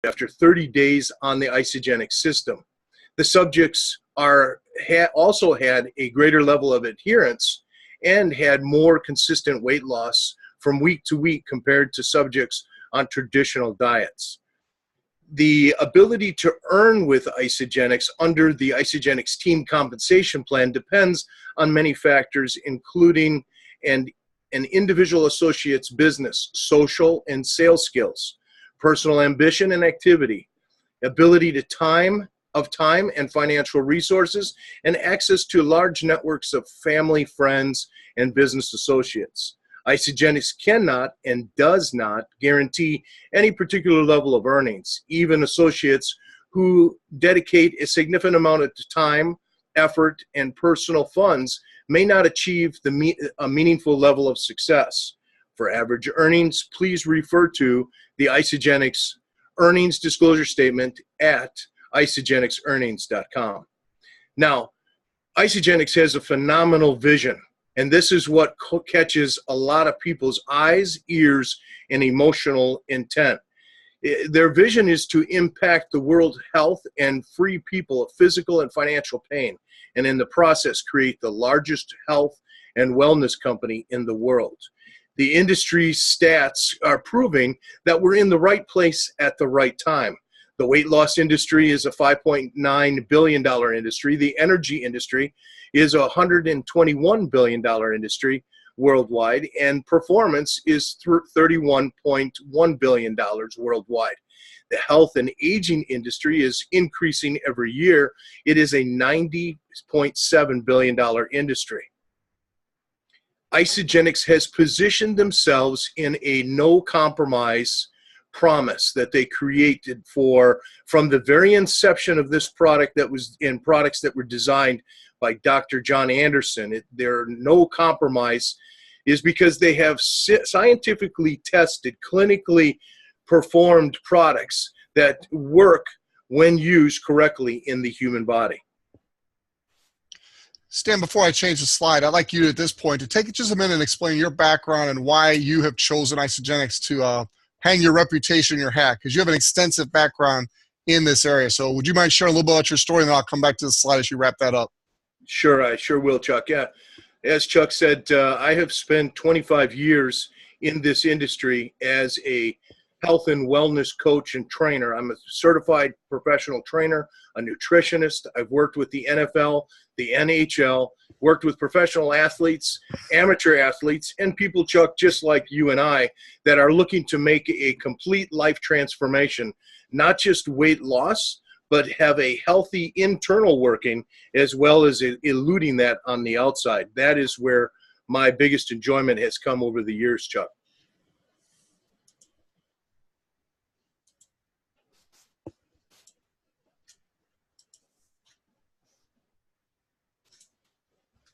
after 30 days on the Isagenix system. The subjects also had a greater level of adherence and had more consistent weight loss from week to week compared to subjects on traditional diets. The ability to earn with Isagenix under the Isagenix team compensation plan depends on many factors, including an individual associate's business, social and sales skills, personal ambition and activity, ability to time and financial resources, and access to large networks of family, friends, and business associates. Isagenix cannot and does not guarantee any particular level of earnings. Even associates who dedicate a significant amount of time, effort, and personal funds may not achieve a meaningful level of success. For average earnings, please refer to the Isagenix earnings disclosure statement at isagenixearnings.com. Now, Isagenix has a phenomenal vision, and this is what catches a lot of people's eyes, ears, and emotional intent. Their vision is to impact the world's health and free people of physical and financial pain, and in the process create the largest health and wellness company in the world. The industry stats are proving that we're in the right place at the right time. The weight loss industry is a $5.9 billion industry. The energy industry is a $121 billion industry worldwide, and performance is $31.1 billion worldwide. The health and aging industry is increasing every year. It is a $90.7 billion from Isagenix has positioned themselves in a no-compromise promise that they created from the very inception of this product that was in products that were designed by Dr. John Anderson. Their no compromise is because they have scientifically tested, clinically performed products that work when used correctly in the human body. Stan, before I change the slide, I'd like you at this point to take just a minute and explain your background and why you have chosen Isagenix to hang your reputation in your hat, because you have an extensive background in this area. So would you mind sharing a little bit about your story, and then I'll come back to the slide as you wrap that up. Sure, I sure will, Chuck. Yeah, as Chuck said, I have spent 25 years in this industry as a health and wellness coach and trainer. I'm a certified professional trainer, a nutritionist. I've worked with the NFL, the NHL, worked with professional athletes, amateur athletes, and people, Chuck, just like you and I, that are looking to make a complete life transformation, not just weight loss, but have a healthy internal working as well as eluding that on the outside. That is where my biggest enjoyment has come over the years, Chuck.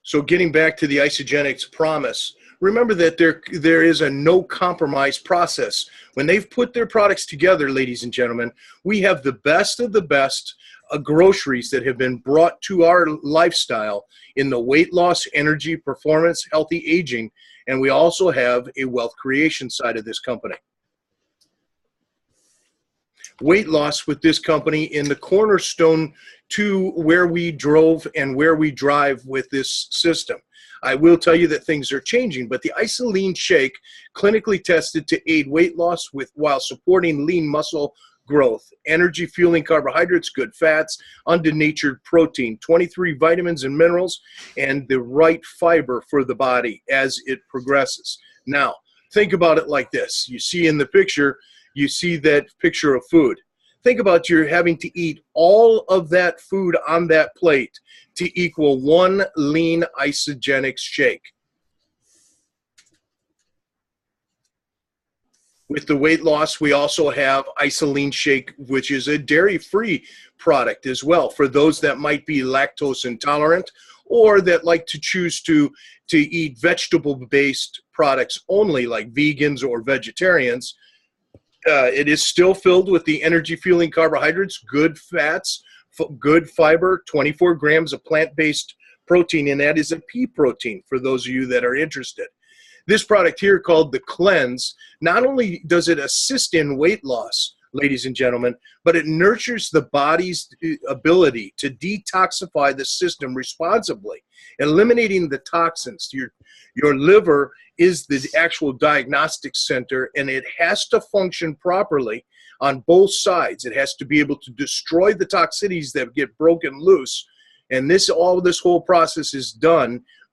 So getting back to the Isagenix promise, remember that there is a no compromise process. When they've put their products together, ladies and gentlemen, we have the best of the best groceries that have been brought to our lifestyle in the weight loss, energy, performance, healthy aging, and we also have a wealth creation side of this company. Weight loss with this company in the cornerstone to where we drove and where we drive with this system. I will tell you that things are changing, but the Isagenix shake, clinically tested to aid weight loss while supporting lean muscle growth, energy fueling carbohydrates, good fats, undenatured protein, 23 vitamins and minerals, and the right fiber for the body as it progresses. Now, think about it like this. You see in the picture, you see that picture of food. Think about you're having to eat all of that food on that plate to equal one lean Isagenix shake. With the weight loss, we also have Isagenix shake, which is a dairy-free product as well for those that might be lactose intolerant or that like to choose to eat vegetable-based products only, like vegans or vegetarians. It is still filled with the energy-fueling carbohydrates, good fats, good fiber, 24 grams of plant-based protein, and that is a pea protein for those of you that are interested. This product here, called the Cleanse, not only does it assist in weight loss, ladies and gentlemen, but it nurtures the body's ability to detoxify the system responsibly, eliminating the toxins. Your liver is the actual diagnostic center, and it has to function properly on both sides. It has to be able to destroy the toxicities that get broken loose, and this whole process is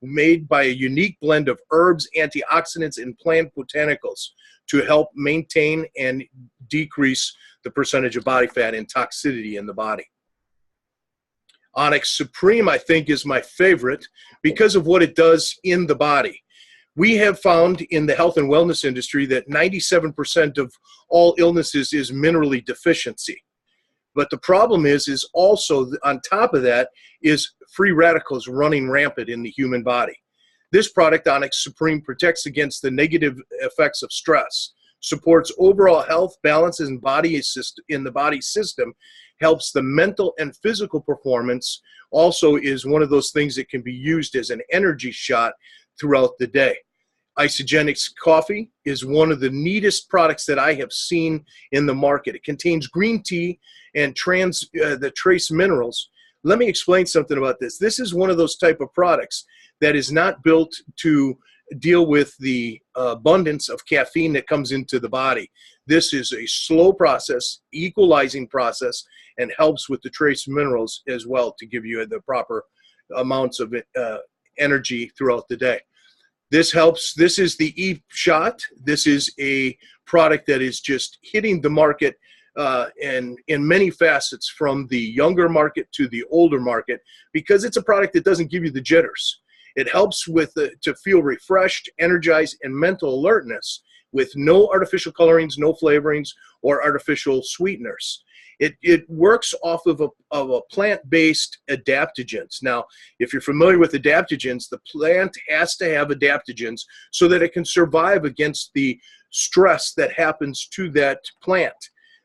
made by a unique blend of herbs, antioxidants, and plant botanicals to help maintain and decrease the percentage of body fat and toxicity in the body. Onyx Supreme, I think, is my favorite because of what it does in the body. We have found in the health and wellness industry that 97% of all illnesses is minerally deficiency. But the problem is also on top of that is free radicals running rampant in the human body. This product, Onyx Supreme, protects against the negative effects of stress, supports overall health, balances in the body system, helps the mental and physical performance, also is one of those things that can be used as an energy shot throughout the day. Isagenix coffee is one of the neatest products that I have seen in the market. It contains green tea and the trace minerals. Let me explain something about this. This is one of those type of products that is not built to deal with the abundance of caffeine that comes into the body. This is a slow process, equalizing process, and helps with the trace minerals as well to give you the proper amounts of energy throughout the day. This helps. This is the E-Shot. This is a product that is just hitting the market and in many facets, from the younger market to the older market, because it's a product that doesn't give you the jitters. It helps with to feel refreshed, energized, and mental alertness with no artificial colorings, no flavorings, or artificial sweeteners. It works off of a plant-based adaptogens. Now, if you're familiar with adaptogens, the plant has to have adaptogens so that it can survive against the stress that happens to that plant.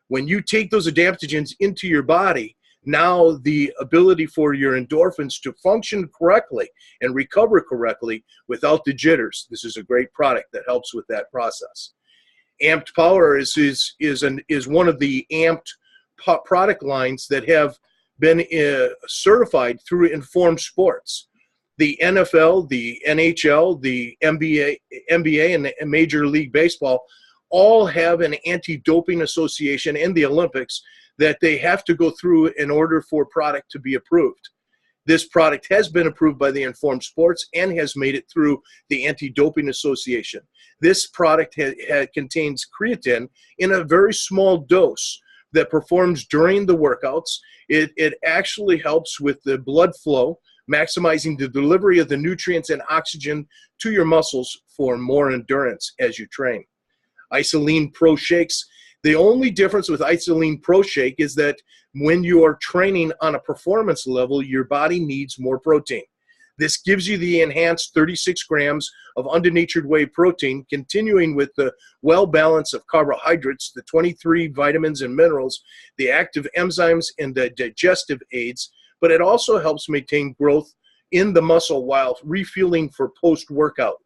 When you take those adaptogens into your body, now the ability for your endorphins to function correctly and recover correctly without the jitters. This is a great product that helps with that process. Amped Power is one of the amped product lines that have been certified through Informed Sports. The NFL, the NHL, the NBA, and Major League Baseball all have an anti-doping association, and the Olympics, that they have to go through in order for product to be approved. This product has been approved by the Informed Sports and has made it through the Anti-Doping Association. This product contains creatine in a very small dose that performs during the workouts. It actually helps with the blood flow, maximizing the delivery of the nutrients and oxygen to your muscles for more endurance as you train. Isoline Pro Shakes. The only difference with Isoline Pro Shake is that when you are training on a performance level, your body needs more protein. This gives you the enhanced 36 grams of undenatured whey protein, continuing with the well balance of carbohydrates, the 23 vitamins and minerals, the active enzymes, and the digestive aids, but it also helps maintain growth in the muscle while refueling for post-workout.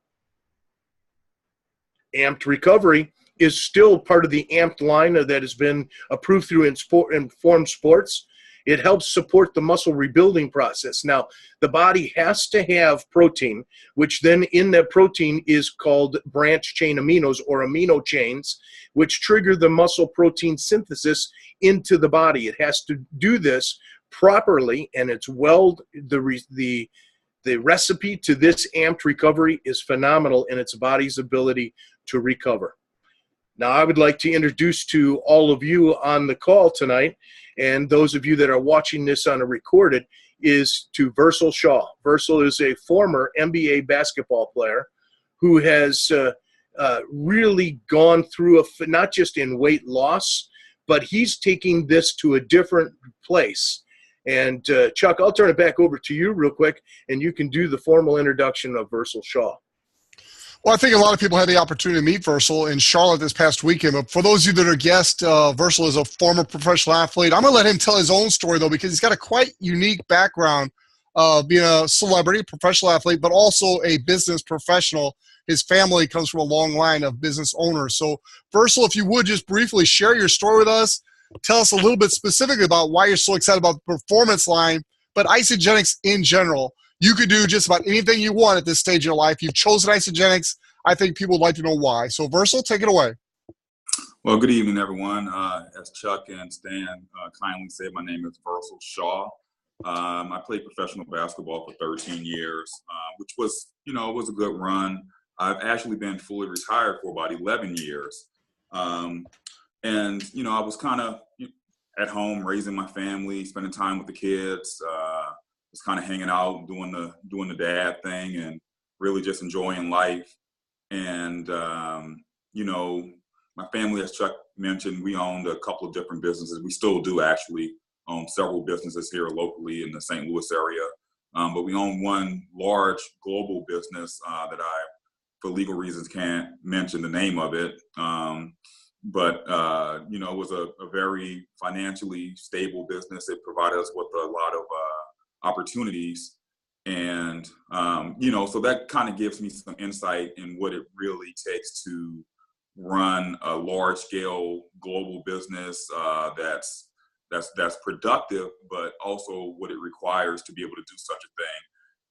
Amped Recovery is still part of the Amped line that has been approved through Informed Sports. It helps support the muscle rebuilding process. Now, the body has to have protein, which then in that protein is called branch chain aminos, or amino chains, which trigger the muscle protein synthesis into the body. It has to do this properly, and it's the recipe to this Amped Recovery is phenomenal in its body's ability to recover. Now, I would like to introduce to all of you on the call tonight, and those of you that are watching this on a recorded, is to Versile Shaw. Versile is a former NBA basketball player who has really gone through, not just in weight loss, but he's taking this to a different place. And Chuck, I'll turn it back over to you real quick, and you can do the formal introduction of Versile Shaw. Well, I think a lot of people had the opportunity to meet Versile in Charlotte this past weekend. But for those of you that are guests, Versile is a former professional athlete. I'm going to let him tell his own story, though, because he's got a quite unique background being a celebrity, professional athlete, but also a business professional. His family comes from a long line of business owners. So, Versile, if you would just briefly share your story with us, tell us a little bit specifically about why you're so excited about the performance line, but Isagenix in general. You could do just about anything you want at this stage of your life. You've chosen Isagenix. I think people would like to know why. So, Versile, take it away. Well, good evening, everyone. As Chuck and Stan kindly said, my name is Versile Shaw. I played professional basketball for 13 years, which was, was a good run. I've actually been fully retired for about 11 years. And, I was kind of at home raising my family, spending time with the kids, just kind of hanging out, doing the dad thing and really just enjoying life. And, my family, as Chuck mentioned, we owned a couple of different businesses. We still do actually own several businesses here locally in the St. Louis area. But we own one large global business that I, for legal reasons, can't mention the name of it. But it was a very financially stable business. It provided us with a lot of opportunities. And, so that kind of gives me some insight in what it really takes to run a large-scale global business that's productive, but also what it requires to be able to do such a thing.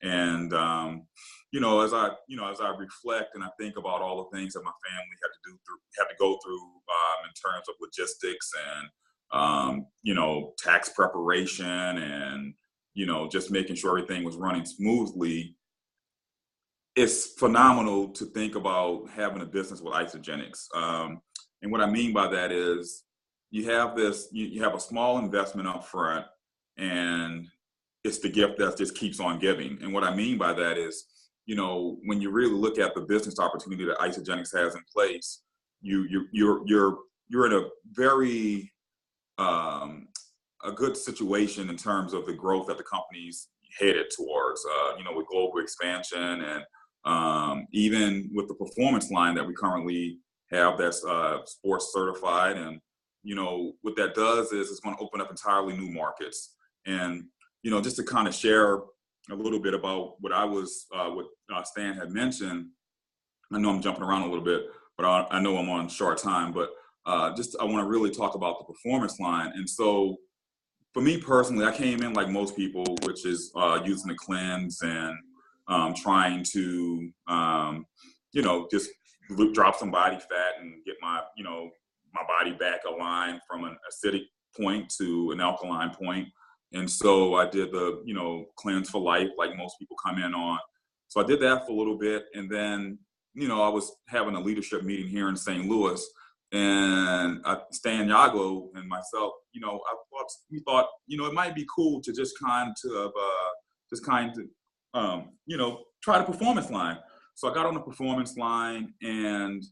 And as I reflect and I think about all the things that my family had to go through in terms of logistics and tax preparation and just making sure everything was running smoothly. It's phenomenal to think about having a business with Isagenix. And what I mean by that is you have a small investment up front and it's the gift that just keeps on giving. And what I mean by that is, when you really look at the business opportunity that Isagenix has in place, you're in a very a good situation in terms of the growth that the company's headed towards, with global expansion and even with the performance line that we currently have that's sports certified. And, what that does is it's going to open up entirely new markets. And, just to kind of share a little bit about what Stan had mentioned, I know I'm jumping around a little bit, but I know I'm on short time, but I want to really talk about the performance line. And so for me personally, I came in like most people, which is using the cleanse and trying to, just drop some body fat and get my body back aligned from an acidic point to an alkaline point. And so I did the, cleanse for life, like most people come in on. So I did that for a little bit. And then, I was having a leadership meeting here in St. Louis, and Stan, Jagow, and myself, we thought, it might be cool to just kind of try the performance line. So I got on the performance line, and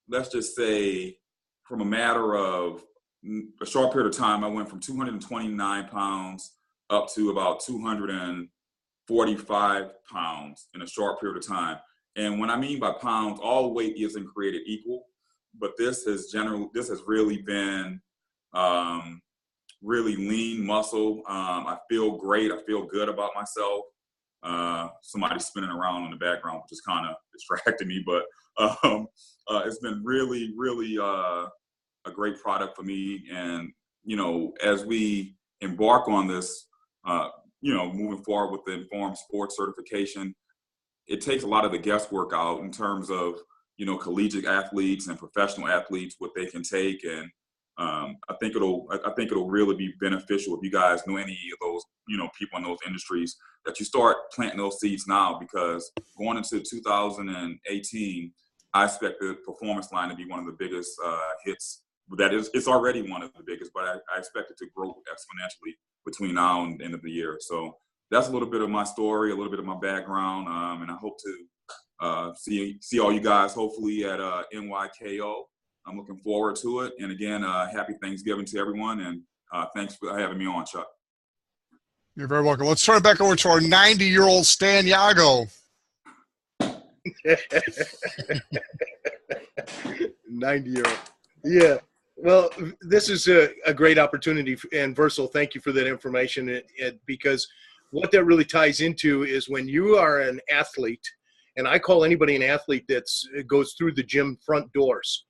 let's just say from a matter of a short period of time, I went from 229 pounds up to about 245 pounds in a short period of time. And when I mean by pounds, all weight isn't created equal, but this has really been really lean muscle. I feel great. I feel good about myself. Somebody's spinning around in the background, which is kind of distracting me, but it's been really, really a great product for me. And, as we embark on this, moving forward with the Informed Sports certification, it takes a lot of the guesswork out in terms of, collegiate athletes and professional athletes, what they can take. And I think it'll really be beneficial if you guys know any of those, people in those industries, that you start planting those seeds now, because going into 2018, I expect the performance line to be one of the biggest hits. It's already one of the biggest, but I expect it to grow exponentially between now and the end of the year. So that's a little bit of my story, a little bit of my background, and I hope to see all you guys hopefully at NYKO. I'm looking forward to it. And again, happy Thanksgiving to everyone, and thanks for having me on, Chuck. You're very welcome. Let's turn it back over to our 90-year-old Stan Jagow. 90-year-old. Yeah. Well, this is a great opportunity. And Versile, thank you for that information. Because what that really ties into is when you are an athlete, and I call anybody an athlete that goes through the gym front doors.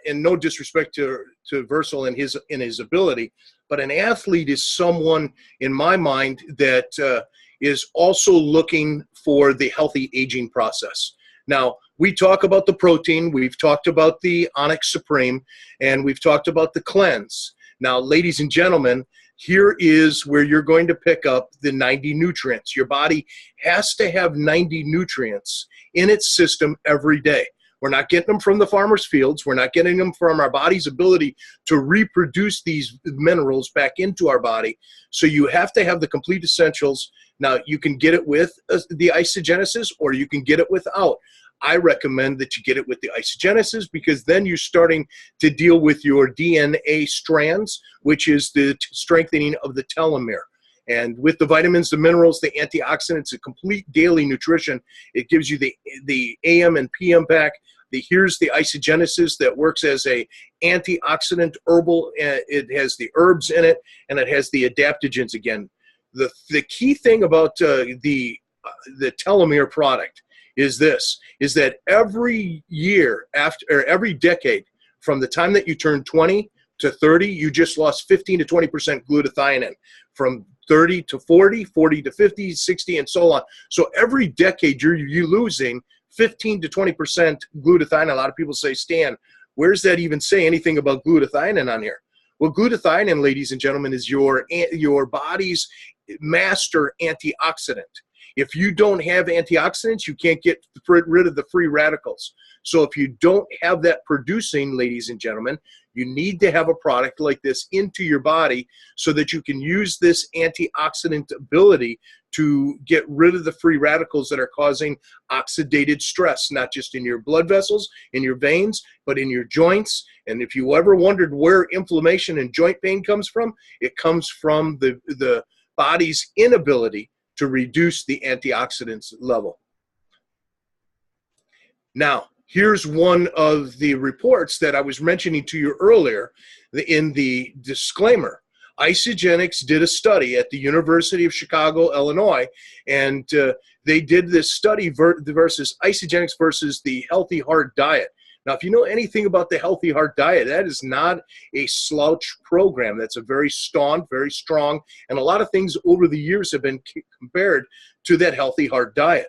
And no disrespect to Versile and his ability, but an athlete is someone, in my mind, that is also looking for the healthy aging process. Now, we talk about the protein, we've talked about the Onyx Supreme, and we've talked about the cleanse. Now, ladies and gentlemen, here is where you're going to pick up the 90 nutrients. Your body has to have 90 nutrients in its system every day. We're not getting them from the farmer's fields. We're not getting them from our body's ability to reproduce these minerals back into our body. So you have to have the complete essentials. Now, you can get it with the Isagenix, or you can get it without. I recommend that you get it with the Isagenix, because then you're starting to deal with your DNA strands, which is the strengthening of the telomere. And with the vitamins, the minerals, the antioxidants, a complete daily nutrition, it gives you the AM and PM pack. Here's the Isagenix that works as a antioxidant herbal. It has the herbs in it, and it has the adaptogens again. The key thing about the telomere product is that every year or every decade, from the time that you turn 20 to 30, you just lost 15 to 20% glutathione. From 30 to 40, 40 to 50, 60, and so on. So every decade you're losing 15 to 20% glutathione. A lot of people say, Stan, where's that even say anything about glutathione on here? Well, glutathione, ladies and gentlemen, is your body's master antioxidant. If you don't have antioxidants, you can't get rid of the free radicals. So if you don't have that producing, ladies and gentlemen, you need to have a product like this into your body so that you can use this antioxidant ability to get rid of the free radicals that are causing oxidative stress, not just in your blood vessels, in your veins, but in your joints. And if you ever wondered where inflammation and joint pain comes from, it comes from the body's inability to reduce the antioxidants level. Now, here's one of the reports that I was mentioning to you earlier in the disclaimer. Isagenix did a study at the University of Chicago, Illinois, and they did this study versus Isagenix versus the Healthy Heart Diet. Now, if you know anything about the Healthy Heart Diet, that is not a slouch program. That's a very staunch, very strong, and a lot of things over the years have been compared to that Healthy Heart Diet.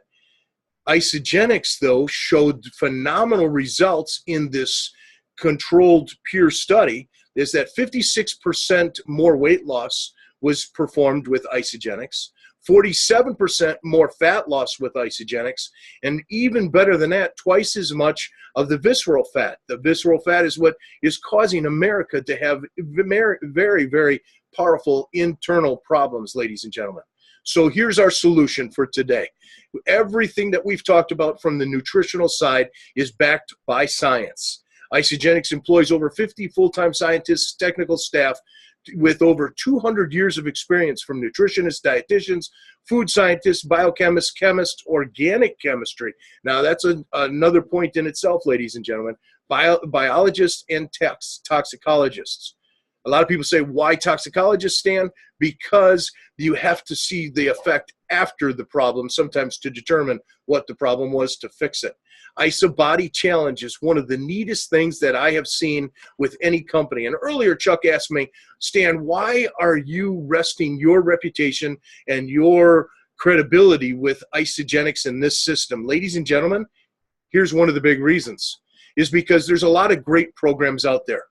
Isagenix, though, showed phenomenal results in this controlled peer study, is that 56% more weight loss was performed with Isagenix, 47% more fat loss with Isagenix, and even better than that, twice as much of the visceral fat. The visceral fat is what is causing America to have very, very, very powerful internal problems, ladies and gentlemen. So here's our solution for today. Everything that we've talked about from the nutritional side is backed by science. Isagenix employs over 50 full-time scientists, technical staff, with over 200 years of experience from nutritionists, dietitians, food scientists, biochemists, chemists, organic chemistry. Now, that's another point in itself, ladies and gentlemen. Biologists and toxicologists. A lot of people say, why toxicologists, Stan? Because you have to see the effect after the problem, sometimes to determine what the problem was to fix it. IsaBody Challenge is one of the neatest things that I have seen with any company. And earlier, Chuck asked me, Stan, why are you resting your reputation and your credibility with Isagenix in this system? Ladies and gentlemen, here's one of the big reasons, is because there's a lot of great programs out there.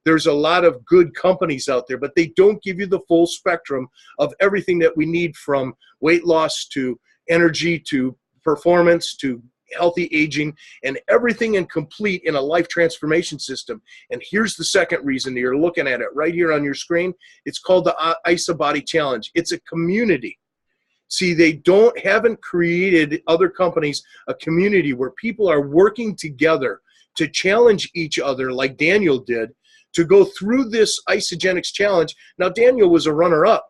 There's a lot of good companies out there, but they don't give you the full spectrum of everything that we need, from weight loss to energy to performance to healthy aging, and everything complete in a life transformation system. And here's the second reason. You're looking at it right here on your screen. It's called the IsaBody Challenge. It's a community. See, they haven't created, other companies, a community where people are working together to challenge each other like Daniel did, to go through this Isagenix challenge. Now, Daniel was a runner-up.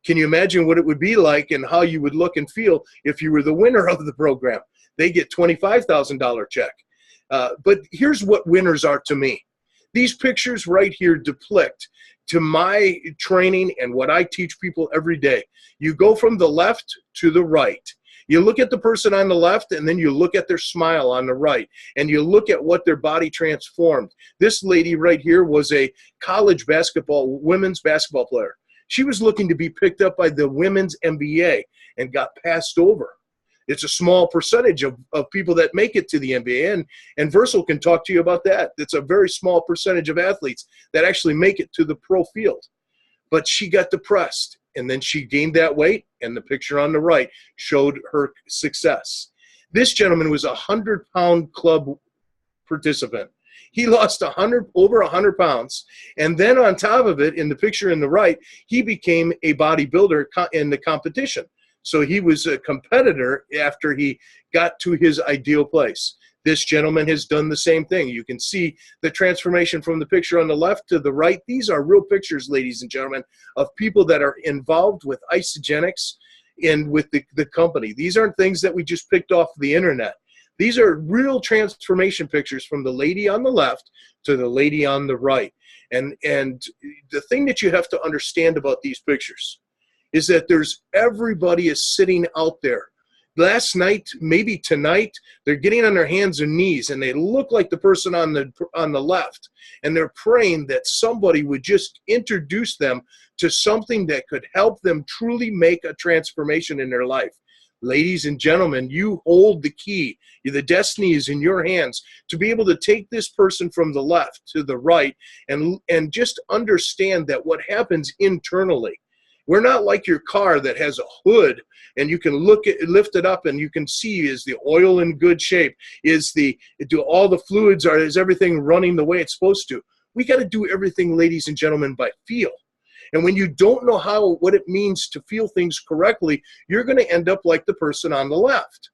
Can you imagine what it would be like and how you would look and feel if you were the winner of the program? They get $25,000 check. But here's what winners are to me. These pictures right here depict to my training and what I teach people every day. You go from the left to the right. You look at the person on the left, and then you look at their smile on the right, and you look at what their body transformed. This lady right here was a college women's basketball player. She was looking to be picked up by the women's NBA and got passed over. It's a small percentage of people that make it to the NBA, and Versile can talk to you about that. It's a very small percentage of athletes that actually make it to the pro field. But she got depressed, and then she gained that weight, and the picture on the right showed her success. This gentleman was a 100-pound club participant. He lost over 100 pounds, and then on top of it, in the picture in the right, he became a bodybuilder in the competition. So he was a competitor after he got to his ideal place. This gentleman has done the same thing. You can see the transformation from the picture on the left to the right. These are real pictures, ladies and gentlemen, of people that are involved with Isagenix and with the company. These aren't things that we just picked off the internet. These are real transformation pictures from the lady on the left to the lady on the right. And the thing that you have to understand about these pictures is that everybody is sitting out there. Last night, maybe tonight, they're getting on their hands and knees, and they look like the person on the left, and they're praying that somebody would just introduce them to something that could help them truly make a transformation in their life. Ladies and gentlemen, you hold the key. The destiny is in your hands to be able to take this person from the left to the right and just understand that what happens internally. We're not like your car that has a hood and you can lift it up and you can see, is the oil in good shape? Is all the fluids, is everything running the way it's supposed to? We got to do everything, ladies and gentlemen, by feel. And when you don't know what it means to feel things correctly, you're going to end up like the person on the left.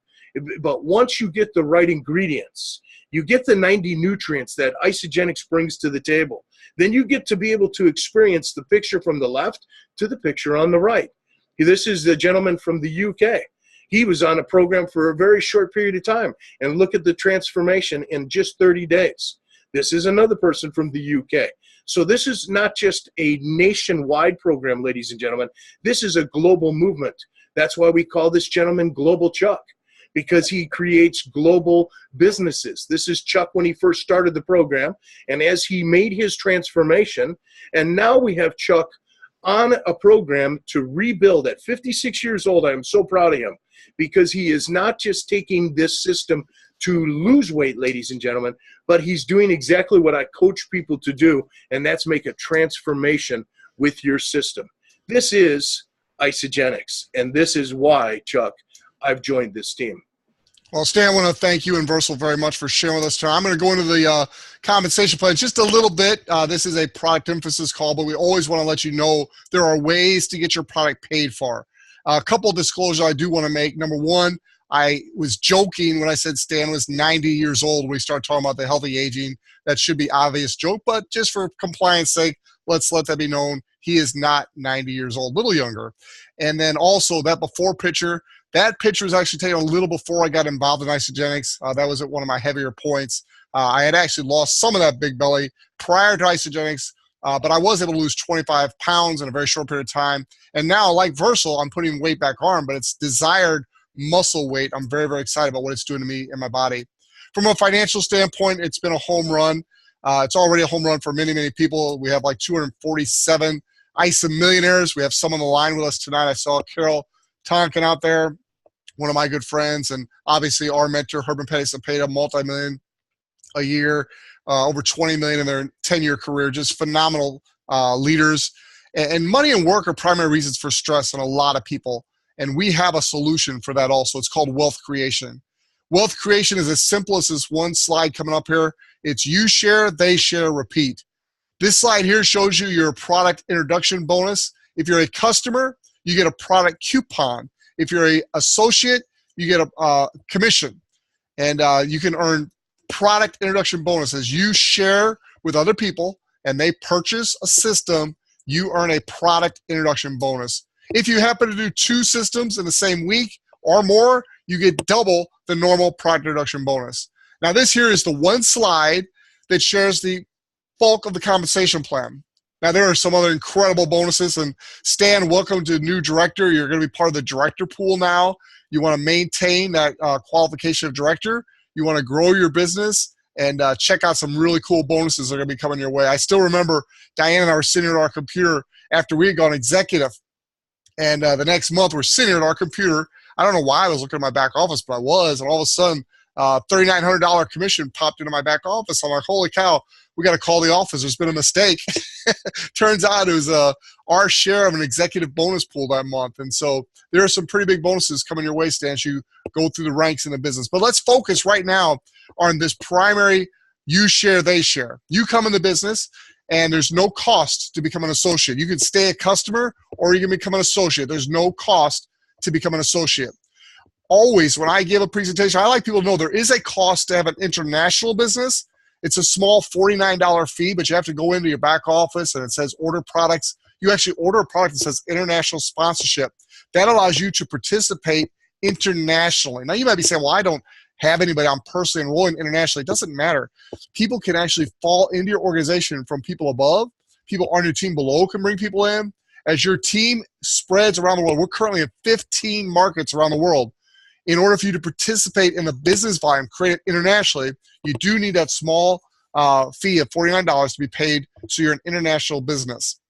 But once you get the right ingredients, you get the 90 nutrients that Isagenix brings to the table, then you get to be able to experience the picture from the left to the picture on the right. This is the gentleman from the UK. He was on a program for a very short period of time, and look at the transformation in just 30 days. This is another person from the UK. So this is not just a nationwide program, ladies and gentlemen. This is a global movement. That's why we call this gentleman Global Chuck, because he creates global businesses. This is Chuck when he first started the program, and as he made his transformation, and now we have Chuck on a program to rebuild at 56 years old. I am so proud of him, because he is not just taking this system to lose weight, ladies and gentlemen, but he's doing exactly what I coach people to do, and that's make a transformation with your system. This is Isagenix, and this is why, Chuck, I've joined this team. Well, Stan, I want to thank you and Versile very much for sharing with us tonight. I'm going to go into the compensation plan just a little bit. This is a product emphasis call, but we always want to let you know there are ways to get your product paid for. A couple of disclosures I do want to make. Number one, I was joking when I said Stan was 90 years old when we start talking about the healthy aging. That should be obvious joke, but just for compliance sake, let's let that be known. He is not 90 years old, a little younger. And then also that before picture, that picture was actually taken a little before I got involved in Isagenix. That was at one of my heavier points. I had actually lost some of that big belly prior to Isagenix, but I was able to lose 25 pounds in a very short period of time. And now, like Versile, I'm putting weight back on, but it's desired muscle weight. I'm very, very excited about what it's doing to me and my body. From a financial standpoint, it's been a home run. It's already a home run for many, many people. We have like 247 Isa Millionaires. We have some on the line with us tonight. I saw Carol Tonkin out there, one of my good friends, and obviously our mentor, Herman Pettis, paid a multi-million a year, over 20 million in their 10-year career. Just phenomenal leaders. And money and work are primary reasons for stress in a lot of people. And we have a solution for that also. It's called wealth creation. Wealth creation is as simple as this one slide coming up here. It's you share, they share, repeat. This slide here shows you your product introduction bonus. If you're a customer, you get a product coupon. If you're an associate, you get a commission. And you can earn product introduction bonuses. You share with other people and they purchase a system, you earn a product introduction bonus. If you happen to do 2 systems in the same week or more, you get double the normal product introduction bonus. Now this here is the one slide that shares the bulk of the compensation plan. Now, there are some other incredible bonuses. And Stan, welcome to new director. You're going to be part of the director pool now. You want to maintain that qualification of director. You want to grow your business and check out some really cool bonuses that are going to be coming your way. I still remember Diane and I were sitting at our computer after we had gone executive. And the next month, we're sitting at our computer. I don't know why I was looking at my back office, but I was. And all of a sudden, $3,900 commission popped into my back office. I'm like, holy cow, we got to call the office. There's been a mistake. Turns out it was our share of an executive bonus pool that month. And so there are some pretty big bonuses coming your way, Stan, as you go through the ranks in the business. But let's focus right now on this primary you share, they share. You come in the business, and there's no cost to become an associate. You can stay a customer, or you can become an associate. There's no cost to become an associate. Always, when I give a presentation, I like people to know there is a cost to have an international business. It's a small $49 fee, but you have to go into your back office, and it says order products. You actually order a product that says international sponsorship. That allows you to participate internationally. Now, you might be saying, well, I don't have anybody I'm personally enrolling internationally. It doesn't matter. People can actually fall into your organization from people above. People on your team below can bring people in. As your team spreads around the world, we're currently in 15 markets around the world. In order for you to participate in the business volume created internationally, you do need that small fee of $49 to be paid so you're an international business.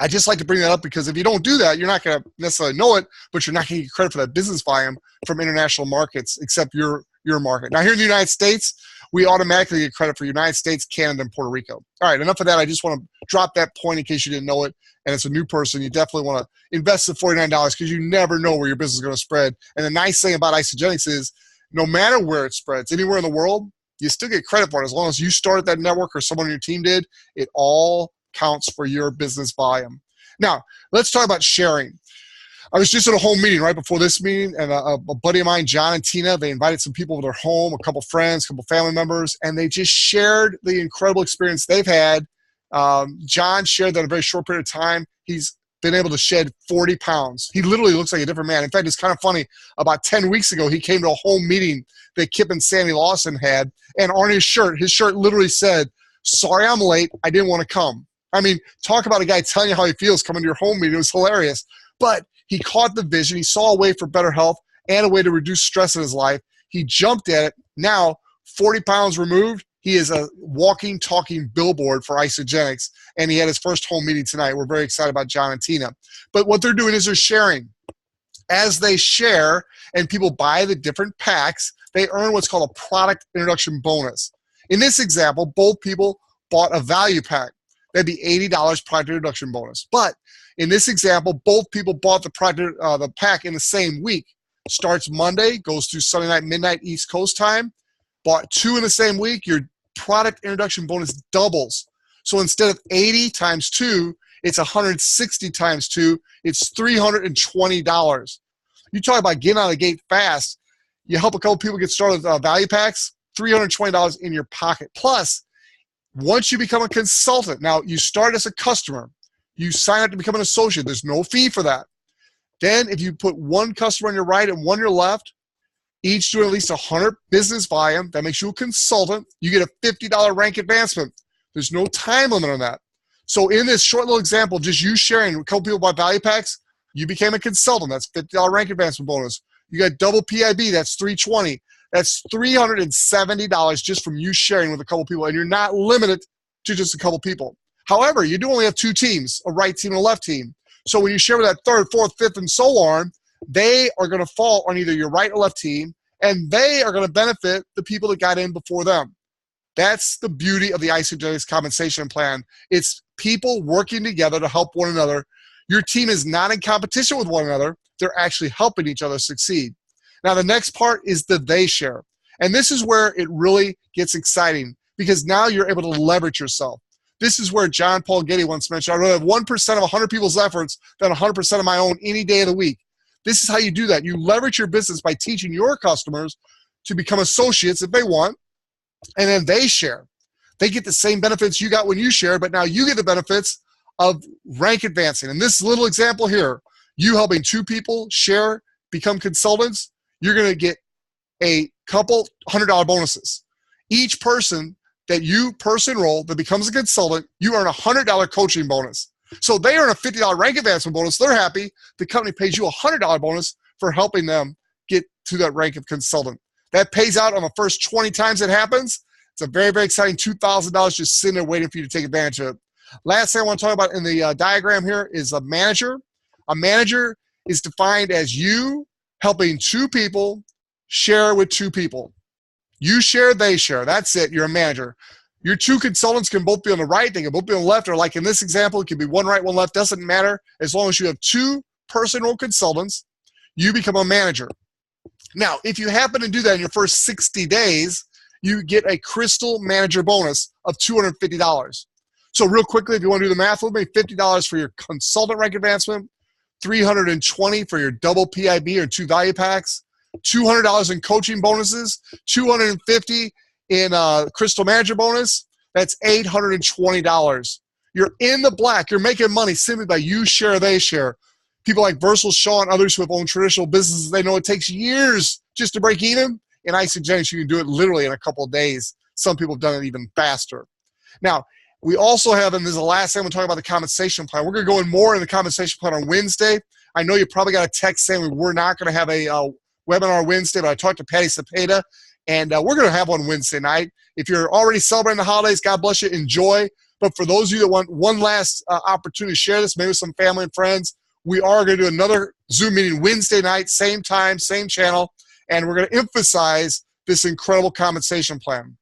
I just like to bring that up because if you don't do that, you're not going to necessarily know it, but you're not going to get credit for that business volume from international markets except your market. Now, here in the United States, we automatically get credit for United States, Canada, and Puerto Rico. All right, enough of that. I just want to drop that point in case you didn't know it, and it's a new person. You definitely want to invest the $49 because you never know where your business is going to spread. And the nice thing about Isagenix is no matter where it spreads, anywhere in the world, you still get credit for it. As long as you started that network or someone on your team did, it all counts for your business volume. Now, let's talk about sharing. I was just at a home meeting right before this meeting, and a buddy of mine, John and Tina, they invited some people to their home, a couple friends, a couple family members, and they just shared the incredible experience they've had. John shared that in a very short period of time, he's been able to shed 40 pounds. He literally looks like a different man. In fact, it's kind of funny. About 10 weeks ago, he came to a home meeting that Kip and Sandy Lawson had, and on his shirt literally said, "Sorry I'm late, I didn't want to come." I mean, talk about a guy telling you how he feels coming to your home meeting. It was hilarious. But he caught the vision. He saw a way for better health and a way to reduce stress in his life. He jumped at it. Now, 40 pounds removed, he is a walking, talking billboard for Isagenix, and he had his first home meeting tonight. We're very excited about John and Tina. But what they're doing is they're sharing. As they share and people buy the different packs, they earn what's called a product introduction bonus. In this example, both people bought a value pack. That'd be $80 product introduction bonus. But in this example, both people bought the pack in the same week. Starts Monday, goes through Sunday night, midnight, East Coast time. Bought 2 in the same week, your product introduction bonus doubles. So instead of 80 times 2, it's 160 times 2. It's $320. You talk about getting out of the gate fast. You help a couple people get started with value packs, $320 in your pocket. Plus, once you become a consultant, now you start as a customer, you sign up to become an associate. There's no fee for that. Then if you put one customer on your right and one on your left, each doing at least 100 business volume, that makes you a consultant. You get a $50 rank advancement. There's no time limit on that. So in this short little example, just you sharing, a couple people bought value packs, you became a consultant. That's $50 rank advancement bonus. You got double PIB, that's $320. That's $370 just from you sharing with a couple people, and you're not limited to just a couple people. However, you do only have 2 teams, a right team and a left team. So when you share with that 3rd, 4th, 5th, and so on, they are going to fall on either your right or left team, and they are going to benefit the people that got in before them. That's the beauty of the Isagenix compensation plan. It's people working together to help one another. Your team is not in competition with one another. They're actually helping each other succeed. Now, the next part is the they share. And this is where it really gets exciting because now you're able to leverage yourself. This is where John Paul Getty once mentioned, I'd rather have 1% of 100 people's efforts than 100% of my own any day of the week. This is how you do that. You leverage your business by teaching your customers to become associates if they want, and then they share. They get the same benefits you got when you shared, but now you get the benefits of rank advancing. In this little example here, you helping 2 people share, become consultants, you're going to get a couple $100 bonuses. Each person that you person enroll that becomes a consultant, you earn a $100 coaching bonus. So they earn a $50 rank advancement bonus. They're happy. The company pays you a $100 bonus for helping them get to that rank of consultant. That pays out on the first 20 times it happens. It's a very, very exciting $2,000 just sitting there waiting for you to take advantage of it. Last thing I want to talk about in the diagram here is a manager. A manager is defined as you helping two people share with two people. You share, they share. That's it. You're a manager. Your two consultants can both be on the right. They can both be on the left. Or like in this example, it can be one right, one left. Doesn't matter. As long as you have two personal consultants, you become a manager. Now, if you happen to do that in your first 60 days, you get a Crystal Manager bonus of $250. So real quickly, if you want to do the math with me, $50 for your consultant rank advancement, $320 for your double PIB or 2 value packs, $200 in coaching bonuses, $250 in Crystal Manager bonus. That's $820. You're in the black. You're making money simply by you share, they share. People like Versile Shaw and others who have owned traditional businesses, they know it takes years just to break even. In Isagenix, you can do it literally in a couple of days. Some people have done it even faster. Now, we also have, and this is the last thing we'll talk about the compensation plan. We're going to go in more in the compensation plan on Wednesday. I know you probably got a text saying we're not going to have a webinar Wednesday, but I talked to Patty Cepeda, and we're going to have one Wednesday night. If you're already celebrating the holidays, God bless you, enjoy. But for those of you that want one last opportunity to share this, maybe with some family and friends, we are going to do another Zoom meeting Wednesday night, same time, same channel, and we're going to emphasize this incredible compensation plan.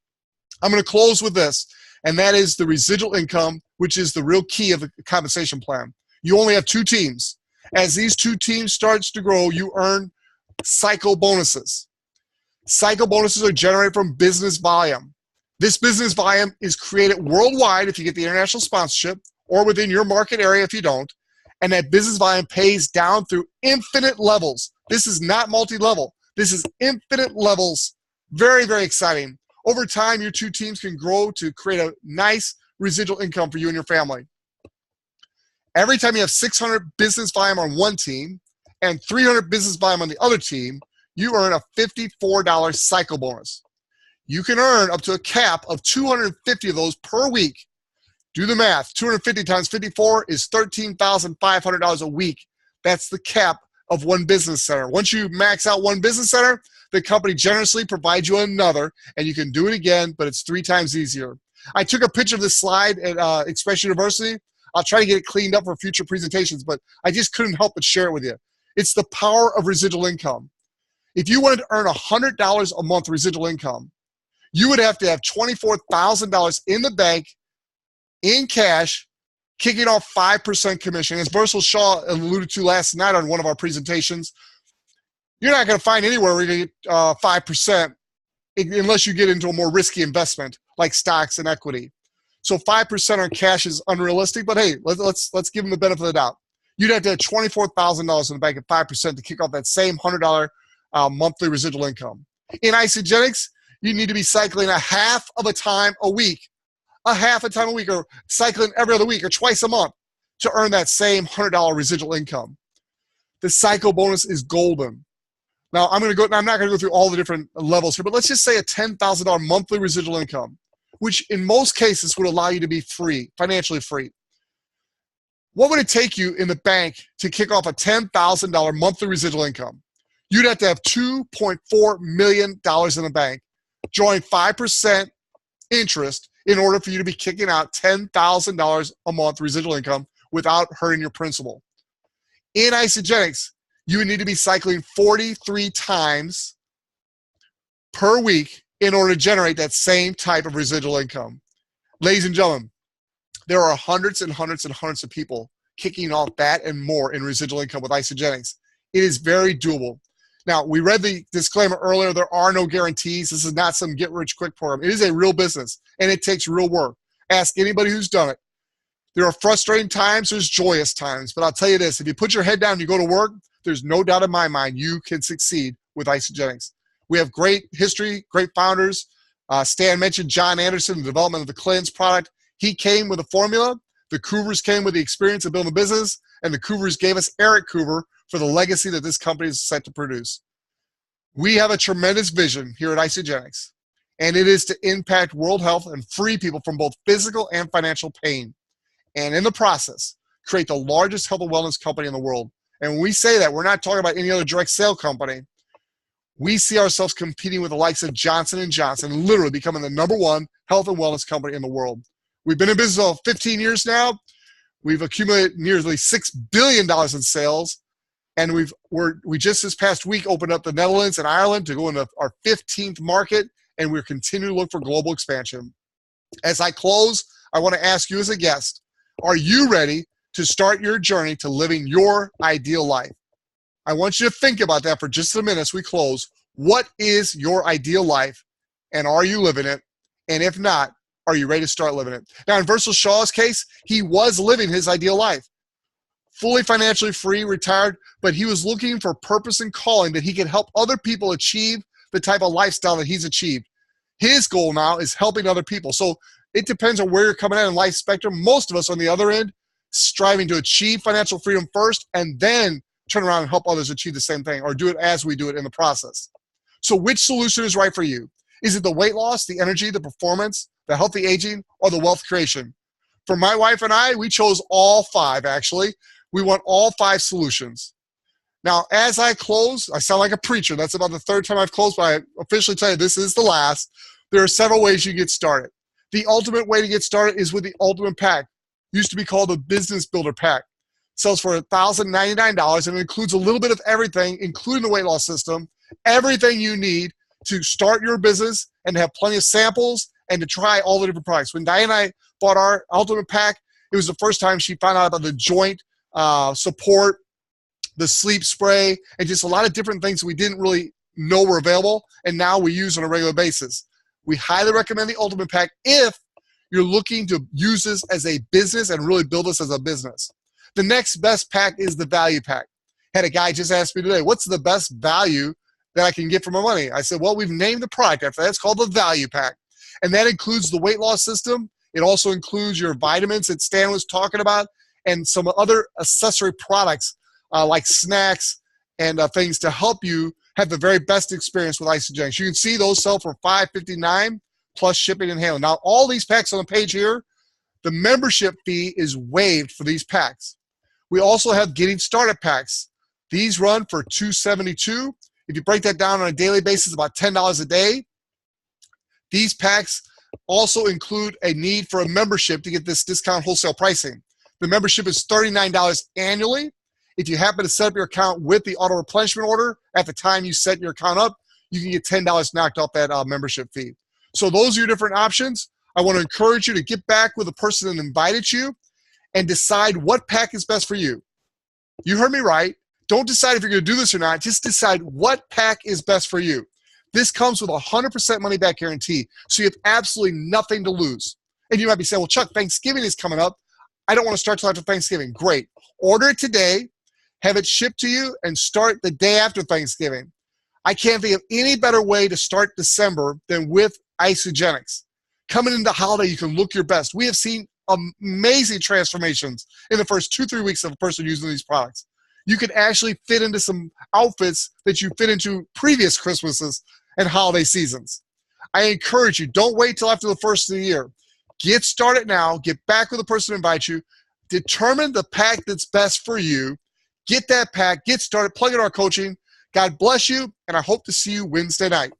I'm going to close with this, and that is the residual income, which is the real key of the compensation plan. You only have 2 teams. As these 2 teams starts to grow, you earn cycle bonuses. Cycle bonuses are generated from business volume. This business volume is created worldwide if you get the international sponsorship, or within your market area if you don't. And that business volume pays down through infinite levels. This is not multi-level. This is infinite levels. Very, very exciting. Over time, your 2 teams can grow to create a nice residual income for you and your family. Every time you have 600 business volume on one team and 300 business volume on the other team, you earn a $54 cycle bonus. You can earn up to a cap of 250 of those per week. Do the math. 250 times 54 is $13,500 a week. That's the cap of one business center. Once you max out one business center, the company generously provides you another, and you can do it again, but it's 3 times easier. I took a picture of this slide at Express University. I'll try to get it cleaned up for future presentations, but I just couldn't help but share it with you. It's the power of residual income. If you wanted to earn $100 a month residual income, you would have to have $24,000 in the bank in cash, kicking off 5% commission. As Versile Shaw alluded to last night on one of our presentations, you're not going to find anywhere where you get 5% unless you get into a more risky investment like stocks and equity. So 5% on cash is unrealistic, but hey, let's give them the benefit of the doubt. You'd have to have $24,000 in the bank at 5% to kick off that same $100 monthly residual income. In Isagenix, you need to be cycling a half of a time a week. A half a time a week, or cycling every other week or twice a month to earn that same $100 residual income. The cycle bonus is golden. Now, I'm not going to go through all the different levels here, but let's just say a $10,000 monthly residual income, which in most cases would allow you to be free, financially free. What would it take you in the bank to kick off a $10,000 monthly residual income? You'd have to have $2.4 million in the bank, drawing 5% interest in order for you to be kicking out $10,000 a month residual income without hurting your principal. In Isagenix, you would need to be cycling 43 times per week in order to generate that same type of residual income. Ladies and gentlemen, there are hundreds and hundreds and hundreds of people kicking off that and more in residual income with Isagenix. It is very doable. Now, we read the disclaimer earlier. There are no guarantees. This is not some get-rich-quick program. It is a real business, and it takes real work. Ask anybody who's done it. There are frustrating times. There's joyous times. But I'll tell you this. If you put your head down and you go to work, there's no doubt in my mind you can succeed with Isagenix. We have great history, great founders. Stan mentioned John Anderson, the development of the Cleanse product. He came with a formula. The Coovers came with the experience of building a business, and the Coovers gave us Eric Coover for the legacy that this company is set to produce. We have a tremendous vision here at Isagenix, and it is to impact world health and free people from both physical and financial pain. And in the process, create the largest health and wellness company in the world. And when we say that, we're not talking about any other direct sale company. We see ourselves competing with the likes of Johnson & Johnson, literally becoming the #1 health and wellness company in the world. We've been in business for 15 years now. We've accumulated nearly $6 billion in sales. And we just this past week opened up the Netherlands and Ireland to go into our 15th market, and we're continuing to look for global expansion. As I close, I want to ask you as a guest, are you ready to start your journey to living your ideal life? I want you to think about that for just a minute as we close. What is your ideal life, and are you living it? And if not, are you ready to start living it? Now, in Versile Shaw's case, he was living his ideal life. Fully financially free, retired, but he was looking for purpose and calling that he could help other people achieve the type of lifestyle that he's achieved. His goal now is helping other people. So it depends on where you're coming at in life spectrum. Most of us on the other end, striving to achieve financial freedom first and then turn around and help others achieve the same thing, or do it as we do it in the process. So which solution is right for you? Is it the weight loss, the energy, the performance, the healthy aging, or the wealth creation? For my wife and I, we chose all 5 actually. We want all 5 solutions. Now, as I close, I sound like a preacher. That's about the 3rd time I've closed, but I officially tell you this is the last. There are several ways you get started. The ultimate way to get started is with the Ultimate Pack. Used to be called the Business Builder Pack. Sells for $1,099, and it includes a little bit of everything, including the weight loss system, everything you need to start your business and to have plenty of samples and to try all the different products. When Diane and I bought our Ultimate Pack, it was the first time she found out about the joint support, the sleep spray, and just a lot of different things we didn't really know were available, and now we use on a regular basis. We highly recommend the Ultimate Pack if you're looking to use this as a business and really build this as a business. The next best pack is the Value Pack. Had a guy just ask me today, what's the best value that I can get for my money? I said, well, we've named the product after that. It's called the Value Pack. And that includes the weight loss system. It also includes your vitamins that Stan was talking about and some other accessory products like snacks and things to help you have the very best experience with Isagenix. You can see those sell for $5.59 plus shipping and handling. Now, all these packs on the page here, the membership fee is waived for these packs. We also have Getting Started packs. These run for $2.72. If you break that down on a daily basis, about $10 a day. These packs also include a need for a membership to get this discount wholesale pricing. The membership is $39 annually. If you happen to set up your account with the auto replenishment order at the time you set your account up, you can get $10 knocked off that membership fee. So those are your different options. I want to encourage you to get back with the person that invited you and decide what pack is best for you. You heard me right. Don't decide if you're going to do this or not. Just decide what pack is best for you. This comes with a 100% money-back guarantee, so you have absolutely nothing to lose. And you might be saying, well, Chuck, Thanksgiving is coming up. I don't want to start till after Thanksgiving. Great. Order it today, have it shipped to you, and start the day after Thanksgiving. I can't think of any better way to start December than with Isagenix. Coming into the holiday, you can look your best. We have seen amazing transformations in the first 2-3 weeks of a person using these products. You can actually fit into some outfits that you fit into previous Christmases and holiday seasons. I encourage you, don't wait till after the first of the year. Get started now. Get back with the person who invites you. Determine the pack that's best for you. Get that pack. Get started. Plug in our coaching. God bless you, and I hope to see you Wednesday night.